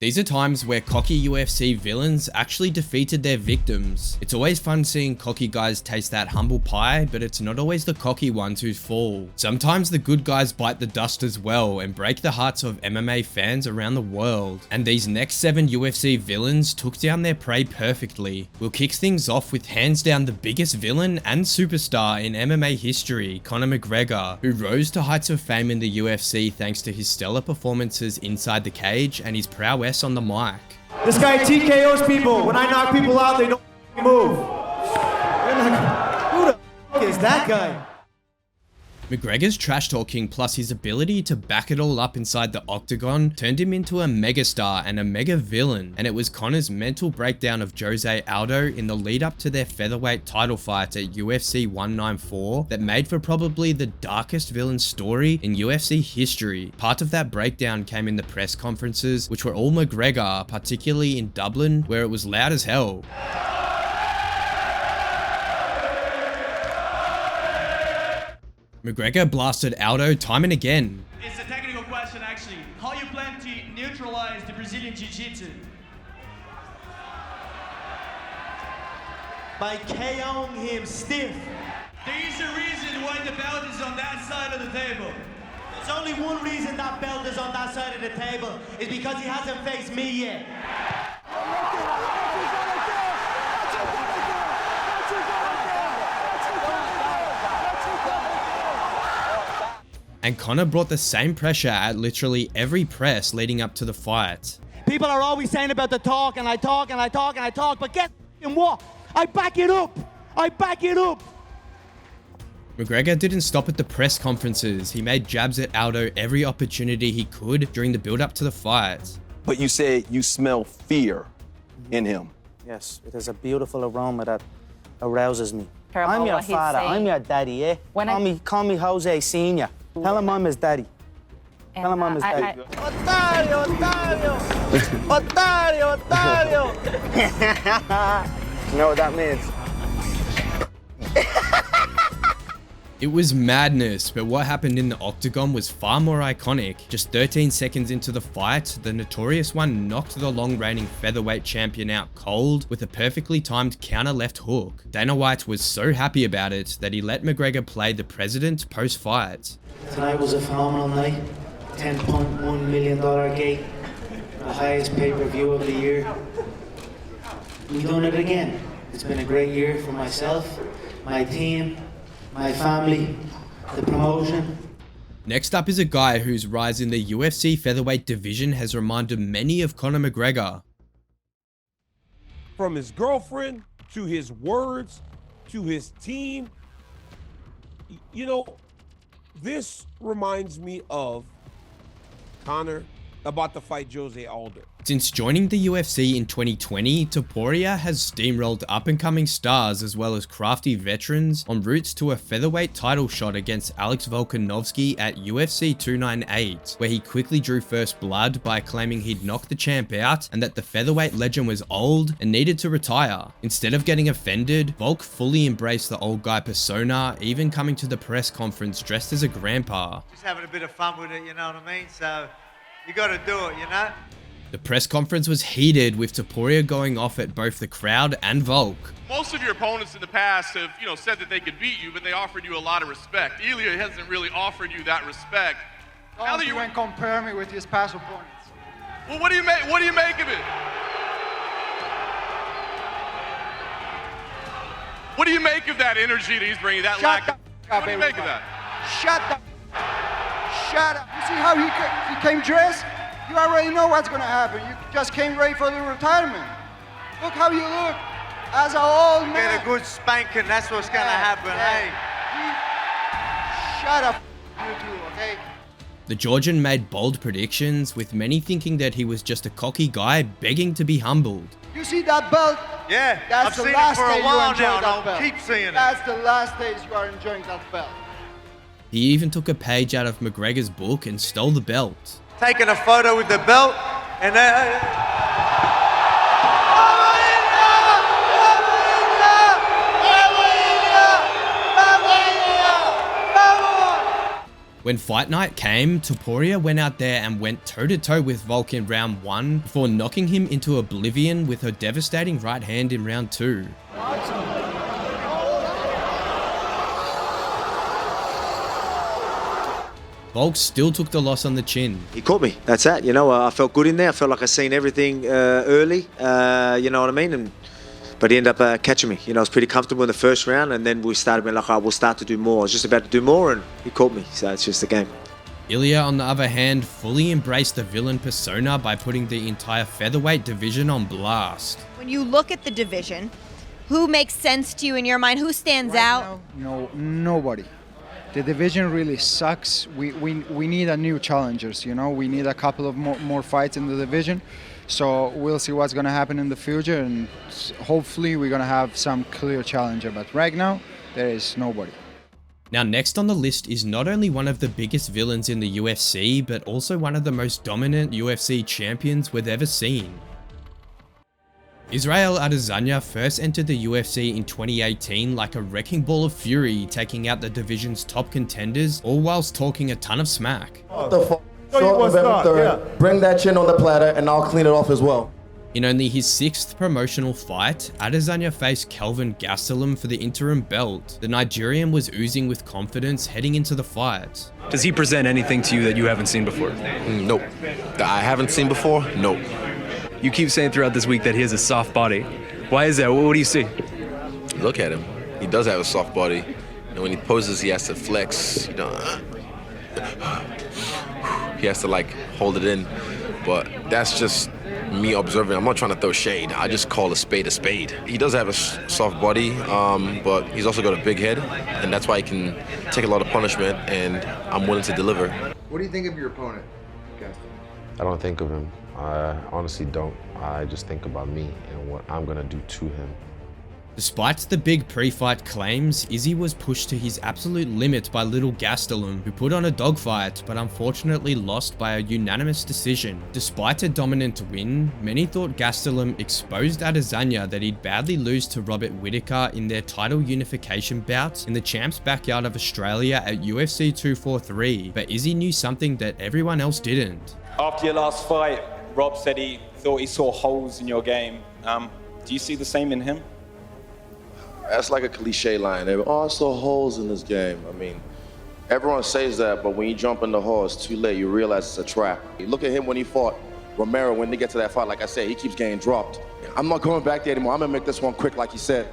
These are times where cocky UFC villains actually defeated their victims. It's always fun seeing cocky guys taste that humble pie, but it's not always the cocky ones who fall. Sometimes the good guys bite the dust as well and break the hearts of MMA fans around the world. And these next 7 UFC villains took down their prey perfectly. We'll kick things off with hands down the biggest villain and superstar in MMA history, Conor McGregor, who rose to heights of fame in the UFC thanks to his stellar performances inside the cage and his prowess on the mic. This guy TKOs people. When I knock people out, they don't move. Who the is that guy? McGregor's trash talking plus his ability to back it all up inside the octagon turned him into a megastar and a mega villain, and it was Conor's mental breakdown of Jose Aldo in the lead up to their featherweight title fight at UFC 194 that made for probably the darkest villain story in UFC history. Part of that breakdown came in the press conferences, which were all McGregor, particularly in Dublin, where it was loud as hell. McGregor blasted Aldo time and again. It's a technical question actually. How you plan to neutralize the Brazilian Jiu-Jitsu? By KOing him stiff. There is a reason why the belt is on that side of the table. There's only one reason that belt is on that side of the table, is because he hasn't faced me yet. And Conor brought the same pressure at literally every press leading up to the fight. People are always saying about the talk, and I talk, and I talk, and I talk, but guess what? I back it up! I back it up! McGregor didn't stop at the press conferences. He made jabs at Aldo every opportunity he could during the build-up to the fight. But you said you smell fear in him. Yes, it is a beautiful aroma that arouses me. Terrible I'm your what he's father, saying. I'm your daddy, yeah? When Call me Jose Senior. Tell him I'm his daddy. Tell him I'm his daddy. Otario, Otario! Otario, Otario! You know what that means? It was madness, but what happened in the octagon was far more iconic. Just 13 seconds into the fight, the Notorious One knocked the long-reigning featherweight champion out cold with a perfectly timed counter left hook. Dana White was so happy about it that he let McGregor play the president post-fight. Tonight was a phenomenal night. $10.1 million gate. The highest pay-per-view of the year. We've done it again. It's been a great year for myself, my team, my family, the promotion. Next up is a guy whose rise in the UFC featherweight division has reminded many of Conor McGregor. From his girlfriend, to his words, to his team. You know, this reminds me of Conor about to fight Jose Aldo. Since joining the UFC in 2020, Topuria has steamrolled up-and-coming stars as well as crafty veterans en route to a featherweight title shot against Alex Volkanovski at UFC 298, where he quickly drew first blood by claiming he'd knocked the champ out and that the featherweight legend was old and needed to retire. Instead of getting offended, Volk fully embraced the old guy persona, even coming to the press conference dressed as a grandpa. Just having a bit of fun with it, you know what I mean? So you got to do it, you know? The press conference was heated, with Topuria going off at both the crowd and Volk. Most of your opponents in the past have, said that they could beat you, but they offered you a lot of respect. Ilia hasn't really offered you that respect. Now that you can compare me with his past opponents. Well, what do you make of it? What do you make of that energy that he's bringing? That lack of... What do you make of that? Shut up. Shut up. You see how he came dressed? You already know what's going to happen. You just came ready for the retirement. Look how you look as an old man. Get a good spanking, that's what's going to happen, hey? Shut up, you two, okay? The Georgian made bold predictions, with many thinking that he was just a cocky guy begging to be humbled. You see that belt? Yeah, that's I've the seen last it for day a while you enjoy now, and that I'll belt. keep seeing it. That's the last days you are enjoying that belt. He even took a page out of McGregor's book and stole the belt. Taking a photo with the belt, and When fight night came, Topuria went out there and went toe-to-toe with Volk in round 1 before knocking him into oblivion with her devastating right hand in round 2. Volk still took the loss on the chin. He caught me, that's that. You know, I felt good in there. I felt like I seen everything early, you know what I mean? But he ended up catching me. You know, I was pretty comfortable in the first round, and then we started being like, oh, we'll start to do more. I was just about to do more, and he caught me. So it's just the game. Ilia, on the other hand, fully embraced the villain persona by putting the entire featherweight division on blast. When you look at the division, who makes sense to you in your mind? Who stands out? No, nobody. The division really sucks. We need a new challengers, you know. We need a couple of more fights in the division. So we'll see what's going to happen in the future, and hopefully we're going to have some clear challenger. But right now, there is nobody. Now, next on the list is not only one of the biggest villains in the UFC, but also one of the most dominant UFC champions we've ever seen. Israel Adesanya first entered the UFC in 2018 like a wrecking ball of fury, taking out the division's top contenders, all whilst talking a ton of smack. What the fuck? Bring that chin on the platter and I'll clean it off as well. In only his 6th promotional fight, Adesanya faced Kelvin Gastelum for the interim belt. The Nigerian was oozing with confidence heading into the fight. Does he present anything to you that you haven't seen before? Nope. That I haven't seen before? Nope. You keep saying throughout this week that he has a soft body. Why is that? What do you see? Look at him. He does have a soft body. And when he poses, he has to flex. You know, he has to like hold it in. But that's just me observing. I'm not trying to throw shade. I just call a spade a spade. He does have a soft body, but he's also got a big head, and that's why he can take a lot of punishment, and I'm willing to deliver. What do you think of your opponent, Gaston? I don't think of him. I honestly don't. I just think about me and what I'm gonna do to him. Despite the big pre-fight claims, Izzy was pushed to his absolute limit by little Gastelum, who put on a dogfight, but unfortunately lost by a unanimous decision. Despite a dominant win, many thought Gastelum exposed Adesanya that he'd badly lose to Robert Whittaker in their title unification bout in the champ's backyard of Australia at UFC 243, but Izzy knew something that everyone else didn't. After your last fight, Rob said he thought he saw holes in your game. Do you see the same in him? That's like a cliche line. Oh, I saw holes in this game. I mean, everyone says that, but when you jump in the hole, it's too late. You realize it's a trap. You look at him when he fought Romero, when they get to that fight, like I said, he keeps getting dropped. I'm not going back there anymore. I'm gonna make this one quick, like he said.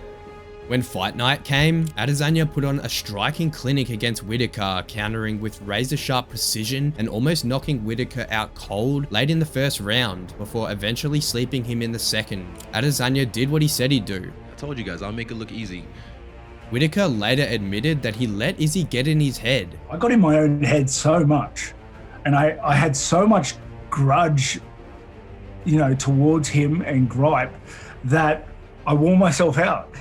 When fight night came, Adesanya put on a striking clinic against Whittaker, countering with razor-sharp precision and almost knocking Whittaker out cold late in the first round, before eventually sleeping him in the second. Adesanya did what he said he'd do. I told you guys, I'll make it look easy. Whittaker later admitted that he let Izzy get in his head. I got in my own head so much, and I had so much grudge, you know, towards him and gripe that I wore myself out.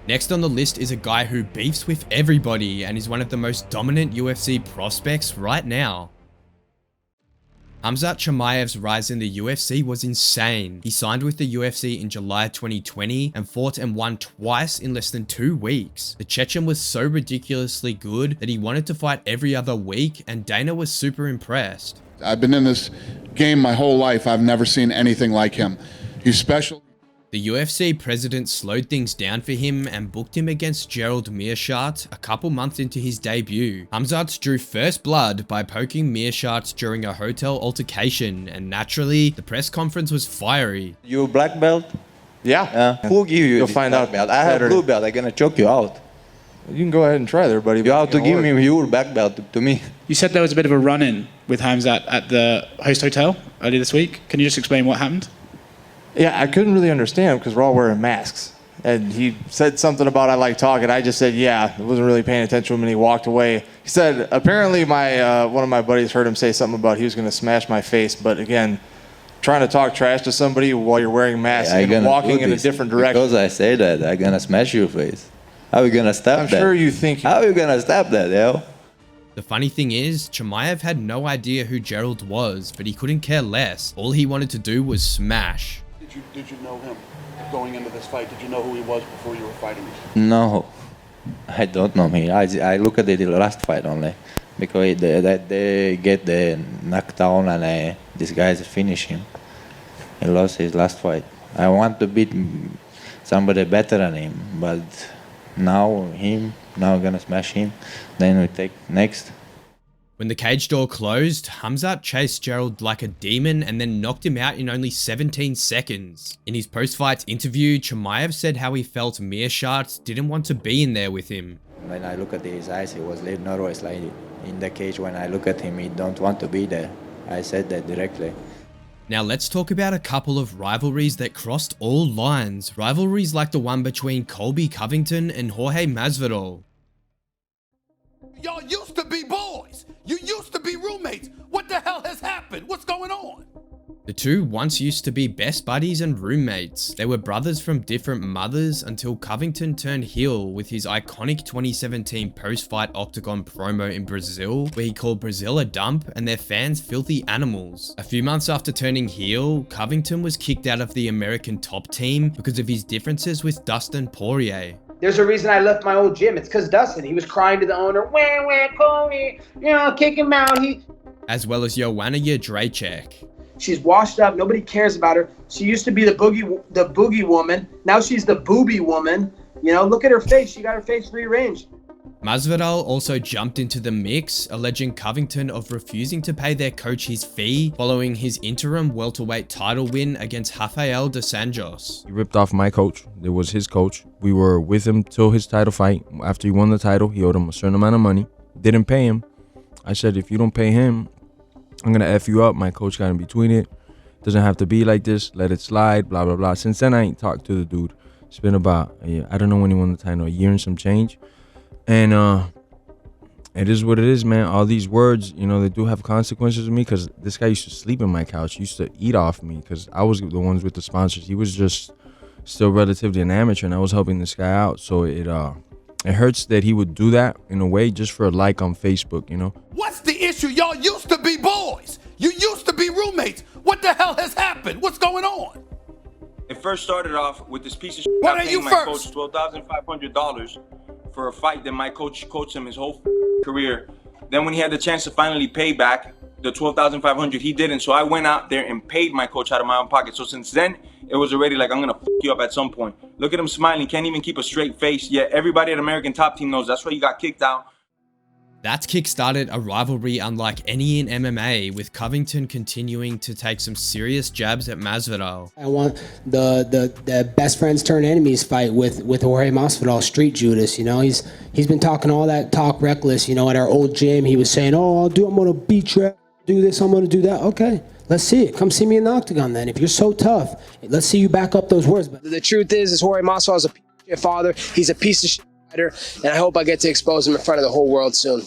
Next on the list is a guy who beefs with everybody and is one of the most dominant UFC prospects right now. Khamzat Chimaev's rise in the UFC was insane. He signed with the UFC in July 2020 and fought and won twice in less than 2 weeks. The Chechen was so ridiculously good that he wanted to fight every other week, and Dana was super impressed. I've been in this game my whole life. I've never seen anything like him. He's special. The UFC president slowed things down for him and booked him against Gerald Meerschaert a couple months into his debut. Khamzat drew first blood by poking Meerschaert during a hotel altercation, and naturally, the press conference was fiery. You black belt? Yeah. Who give you You'll this find black out belt? I have Saturday. blue belt. I'm gonna choke you out. You can go ahead and try there, buddy. You have to give me your black belt to me. You said there was a bit of a run-in with Khamzat at the host hotel earlier this week. Can you just explain what happened? Yeah, I couldn't really understand because we're all wearing masks. And he said something about I like talking. I just said, yeah, I wasn't really paying attention when he walked away. He said, apparently one of my buddies heard him say something about he was going to smash my face. But again, trying to talk trash to somebody while you're wearing masks and walking in a different direction. Because I say that, I'm going to smash your face. How are we going to stop that? I'm sure you think... How are you going to stop that, yo? The funny thing is, Chimaev had no idea who Gerald was, but he couldn't care less. All he wanted to do was smash. Did you know him going into this fight? Did you know who he was before you were fighting him? No. I don't know me. I look at the last fight only because they get the knockdown and this guy's finish him. He lost his last fight. I want to beat somebody better than him, but now I'm gonna smash him. Then we take next. When the cage door closed, Khamzat chased Gerald like a demon and then knocked him out in only 17 seconds. In his post-fight interview, Chimaev said how he felt Meerschaert didn't want to be in there with him. When I look at his eyes, he was nervous, like in the cage. When I look at him, he don't want to be there. I said that directly. Now let's talk about a couple of rivalries that crossed all lines. Rivalries like the one between Colby Covington and Jorge Masvidal. Y'all used to be boys. You used to be roommates. What the hell has happened? What's going on? The two once used to be best buddies and roommates. They were brothers from different mothers until Covington turned heel with his iconic 2017 post-fight Octagon promo in Brazil, where he called Brazil a dump and their fans filthy animals. A few months after turning heel, Covington was kicked out of the American top team because of his differences with Dustin Poirier. There's a reason I left my old gym. It's because Dustin, he was crying to the owner, wah, Colby, kick him out. As well as Joanna Jędrzejczyk. She's washed up. Nobody cares about her. She used to be the boogie woman. Now she's the booby woman. Look at her face. She got her face rearranged. Masvidal also jumped into the mix, alleging Covington of refusing to pay their coach his fee following his interim welterweight title win against Rafael dos Anjos. He ripped off my coach. It was his coach. We were with him till his title fight. After he won the title, he owed him a certain amount of money. Didn't pay him. I said, if you don't pay him, I'm going to F you up. My coach got in between it. Doesn't have to be like this. Let it slide, blah, blah, blah. Since then, I ain't talked to the dude. It's been about, I don't know when he won the title, a year and some change. And it is what it is, man. All these words, they do have consequences to me because this guy used to sleep in my couch. He used to eat off me because I was the ones with the sponsors. He was just still relatively an amateur, and I was helping this guy out. So it hurts that he would do that in a way just for a like on Facebook, What's the issue? Y'all used to be boys. You used to be roommates. What the hell has happened? What's going on? It first started off with this piece of shit. What are you my first? coach $12,500 for a fight that my coach coached him his whole career. Then when he had the chance to finally pay back the $12,500, he didn't. So I went out there and paid my coach out of my own pocket. So since then, it was already like, I'm gonna f you up at some point. Look at him smiling, can't even keep a straight face. Yet everybody at American Top Team knows that's why he got kicked out. That's kickstarted a rivalry unlike any in MMA, with Covington continuing to take some serious jabs at Masvidal. I want the best friends turn enemies fight with Jorge Masvidal, Street Judas. He's been talking all that talk reckless. At our old gym, he was saying, "Oh, I'm gonna beat you, do this, I'm gonna do that." Okay, let's see it. Come see me in the octagon then. If you're so tough, let's see you back up those words. But the truth is Jorge Masvidal is a piece of shit father. He's a piece of shit fighter, and I hope I get to expose him in front of the whole world soon.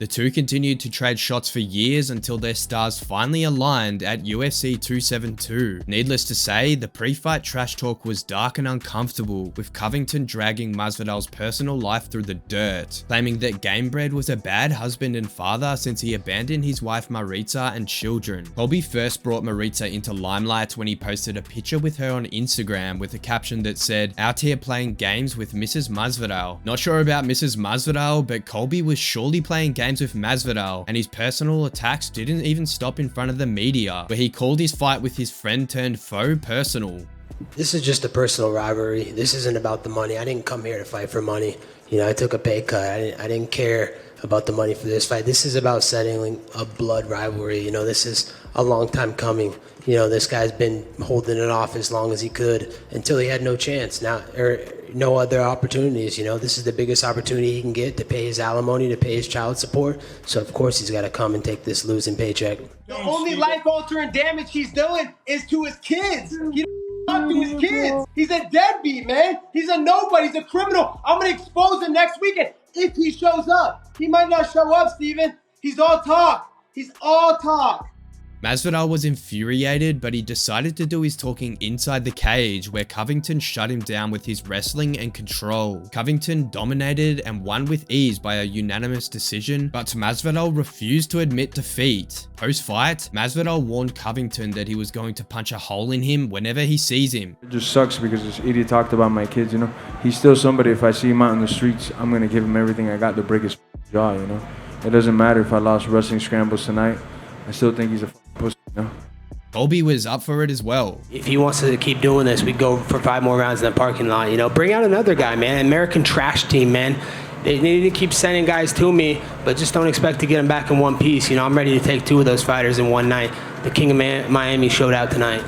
The two continued to trade shots for years until their stars finally aligned at UFC 272. Needless to say, the pre-fight trash talk was dark and uncomfortable, with Covington dragging Masvidal's personal life through the dirt, claiming that Gamebred was a bad husband and father since he abandoned his wife Maritza and children. Colby first brought Maritza into limelight when he posted a picture with her on Instagram with a caption that said, "Out here playing games with Mrs. Masvidal." Not sure about Mrs. Masvidal, but Colby was surely playing games with Masvidal, and his personal attacks didn't even stop in front of the media, where he called his fight with his friend turned foe personal. This is just a personal rivalry. This isn't about the money. I didn't come here to fight for money. I took a pay cut. I didn't care about the money for this fight. This is about settling a blood rivalry. This is a long time coming. This guy's been holding it off as long as he could until he had no chance. Now, no other opportunities. This is the biggest opportunity he can get to pay his alimony, to pay his child support. So of course he's got to come and take this losing paycheck. The only life-altering damage he's doing is to his kids. He don't talk to his kids. He's a deadbeat, man. He's a nobody. He's a criminal. I'm going to expose him next weekend if he shows up. He might not show up, Steven. He's all talk. He's all talk. Masvidal was infuriated, but he decided to do his talking inside the cage, where Covington shut him down with his wrestling and control. Covington dominated and won with ease by a unanimous decision, but Masvidal refused to admit defeat. Post-fight, Masvidal warned Covington that he was going to punch a hole in him whenever he sees him. It just sucks because this idiot talked about my kids, you know. He's still somebody, if I see him out in the streets, I'm going to give him everything I got to break his jaw, you know. It doesn't matter if I lost wrestling scrambles tonight. I still think he's a pussy, you know. Colby was up for it as well. If he wants to keep doing this, we'd go for 5 more rounds in the parking lot. You know, bring out another guy, man. American trash team, man. They need to keep sending guys to me, but just don't expect to get them back in one piece. You know, I'm ready to take 2 of those fighters in one night. The King of Miami showed out tonight.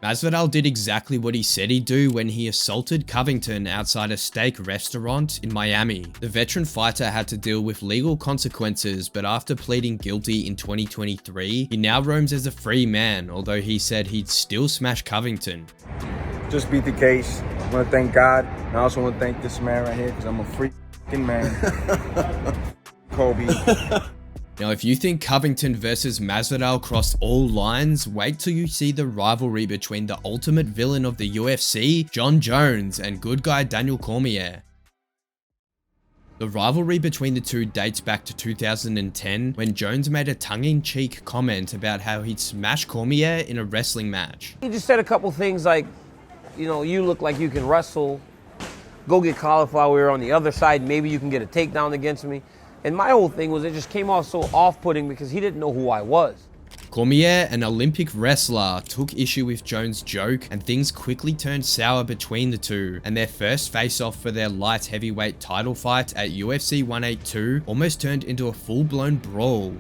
Masvidal did exactly what he said he'd do when he assaulted Covington outside a steak restaurant in Miami. The veteran fighter had to deal with legal consequences, but after pleading guilty in 2023, he now roams as a free man, although he said he'd still smash Covington. Just beat the case. I want to thank God, and I also want to thank this man right here because I'm a freaking man. Colby. Now, if you think Covington versus Masvidal crossed all lines, wait till you see the rivalry between the ultimate villain of the UFC, Jon Jones, and good guy Daniel Cormier. The rivalry between the two dates back to 2010, when Jones made a tongue-in-cheek comment about how he'd smash Cormier in a wrestling match. He just said a couple things like, you know, you look like you can wrestle, go get cauliflower on the other side, maybe you can get a takedown against me. And my whole thing was it just came off so off-putting because he didn't know who I was. Cormier, an Olympic wrestler, took issue with Jones' joke, and things quickly turned sour between the two, and their first face-off for their light heavyweight title fight at UFC 182 almost turned into a full-blown brawl.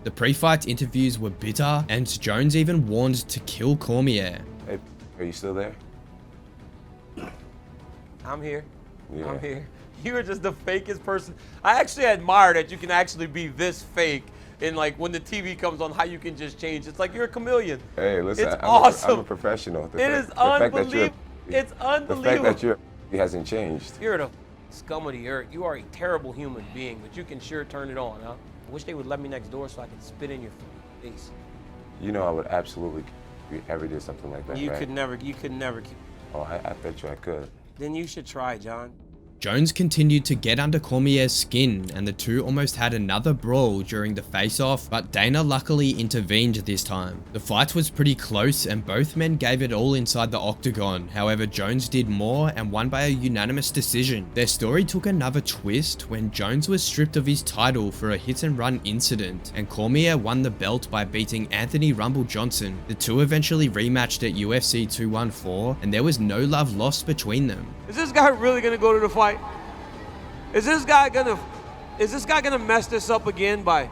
The pre-fight interviews were bitter, and Jones even warned to kill Cormier. Hey, are you still there? I'm here. Yeah. I'm here. You are just the fakest person. I actually admire that you can actually be this fake, and like when the TV comes on, how you can just change. It's like you're a chameleon. Hey, listen, it's I'm awesome. I'm a professional. It is unbelievable. It's unbelievable. The fact that you're hasn't changed. You're the scum of the earth. You are a terrible human being, but you can sure turn it on, huh? I wish they would let me next door so I could spit in your face. You know I would absolutely if you ever did something like that, You right? could never keep. Oh, I bet you I could. Then you should try, John. Jones continued to get under Cormier's skin, and the two almost had another brawl during the face-off, but Dana luckily intervened this time. The fight was pretty close, and both men gave it all inside the octagon. However, Jones did more and won by a unanimous decision. Their story took another twist when Jones was stripped of his title for a hit-and-run incident, and Cormier won the belt by beating Anthony Rumble Johnson. The two eventually rematched at UFC 214, and there was no love lost between them. Is this guy really gonna go to the fight? Is this guy gonna mess this up again by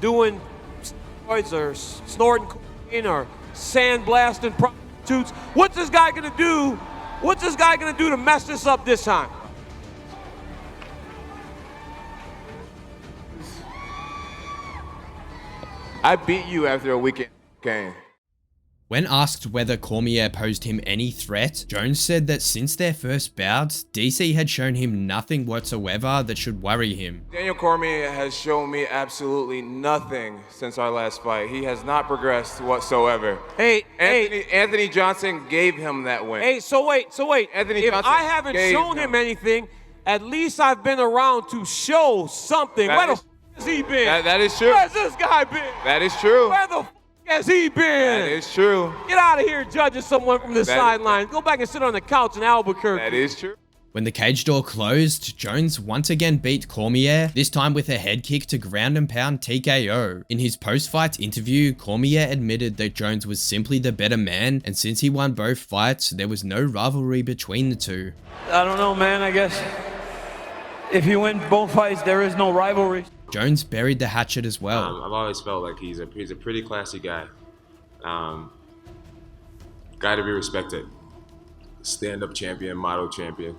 doing steroids or snorting cocaine or sandblasting prostitutes? What's this guy gonna do? What's this guy gonna do to mess this up this time? I beat you after a weekend game. When asked whether Cormier posed him any threat, Jones said that since their first bout, DC had shown him nothing whatsoever that should worry him. Daniel Cormier has shown me absolutely nothing since our last fight. He has not progressed whatsoever. Anthony Johnson gave him that win. Hey, so wait. Anthony If Johnson I haven't shown him anything, at least I've been around to show something. Where the f has he been? That is true. Where's this guy been? That is true. Where the f has he been? That is true. Get out of here judging someone from the sideline. Go back and sit on the couch in Albuquerque. That is true. When the cage door closed, Jones once again beat Cormier, this time with a head kick to ground and pound TKO. In his post-fight interview, Cormier admitted that Jones was simply the better man, and since he won both fights, there was no rivalry between the two. I don't know, man. I guess if you win both fights, there is no rivalry. Jones buried the hatchet as well. I've always felt like he's a pretty classy guy. Guy to be respected. Stand-up champion, model champion.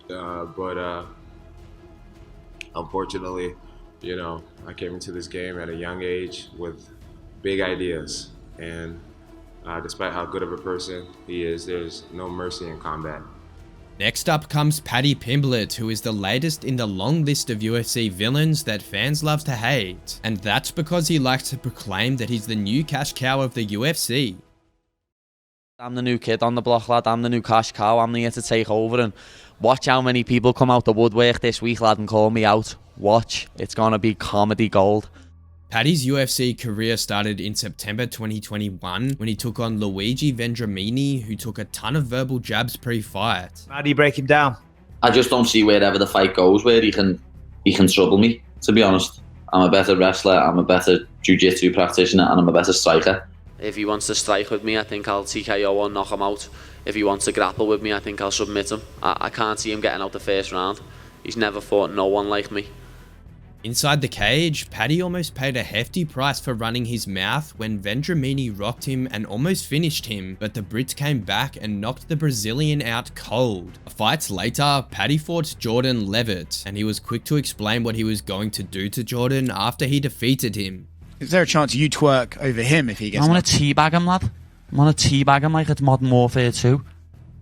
But unfortunately, you know, I came into this game at a young age with big ideas. And Despite how good of a person he is, there's no mercy in combat. Next up comes Paddy Pimblett, who is the latest in the long list of UFC villains that fans love to hate. And that's because he likes to proclaim that he's the new cash cow of the UFC. I'm the new kid on the block, lad. I'm the new cash cow. I'm here to take over, and watch how many people come out the woodwork this week, lad, and call me out. Watch. It's gonna be comedy gold. Paddy's UFC career started in September 2021 when he took on Luigi Vendramini, who took a ton of verbal jabs pre-fight. How do you break him down? I just don't see wherever the fight goes where he can trouble me, to be honest. I'm a better wrestler, I'm a better jiu-jitsu practitioner, and I'm a better striker. If he wants to strike with me, I think I'll TKO or knock him out. If he wants to grapple with me, I think I'll submit him. I can't see him getting out the first round. He's never fought no one like me. Inside the cage, Paddy almost paid a hefty price for running his mouth when Vendramini rocked him and almost finished him, but the Brits came back and knocked the Brazilian out cold. Fights later, Paddy fought Jordan Levitt, and he was quick to explain what he was going to do to Jordan after he defeated him. Is there a chance you twerk over him if he gets I want to teabag him, lad. I want to teabag him like it's Modern Warfare 2.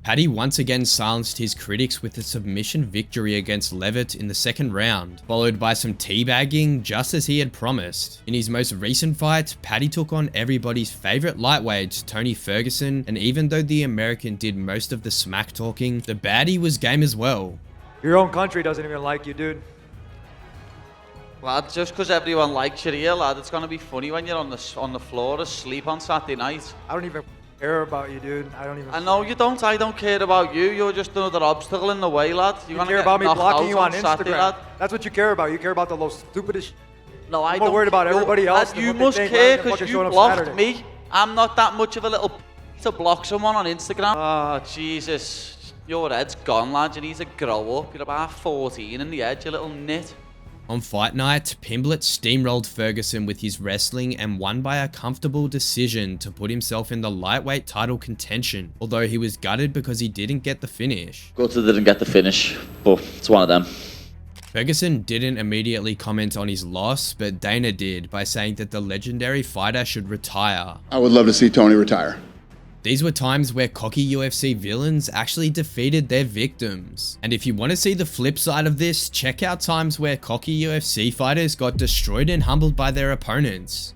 Paddy once again silenced his critics with a submission victory against Levitt in the second round, followed by some teabagging just as he had promised. In his most recent fight, Paddy took on everybody's favourite lightweight, Tony Ferguson, and even though the American did most of the smack talking, the baddie was game as well. Your own country doesn't even like you, dude. Lad, just because everyone likes you here, lad, it's going to be funny when you're on the floor asleep on Saturday night. I don't even care about you, dude. I know you don't. I don't care about you. You're just another obstacle in the way, lad. You care about me blocking you on Instagram. That's what you care about. You care about the most stupidest No, I I'm don't. more worried about everybody else. Lad, you must care because you blocked me. I'm not that much of a little to block someone on Instagram. Oh, Jesus. Your head's gone, lad. You need to grow up. You're about 14 in the head, you little nit. On fight night, Pimblett steamrolled Ferguson with his wrestling and won by a comfortable decision to put himself in the lightweight title contention, although he was gutted because he didn't get the finish. Gutter didn't get the finish, but it's one of them. Ferguson didn't immediately comment on his loss, but Dana did by saying that the legendary fighter should retire. I would love to see Tony retire. These were times where cocky UFC villains actually defeated their victims. And if you want to see the flip side of this, check out times where cocky UFC fighters got destroyed and humbled by their opponents.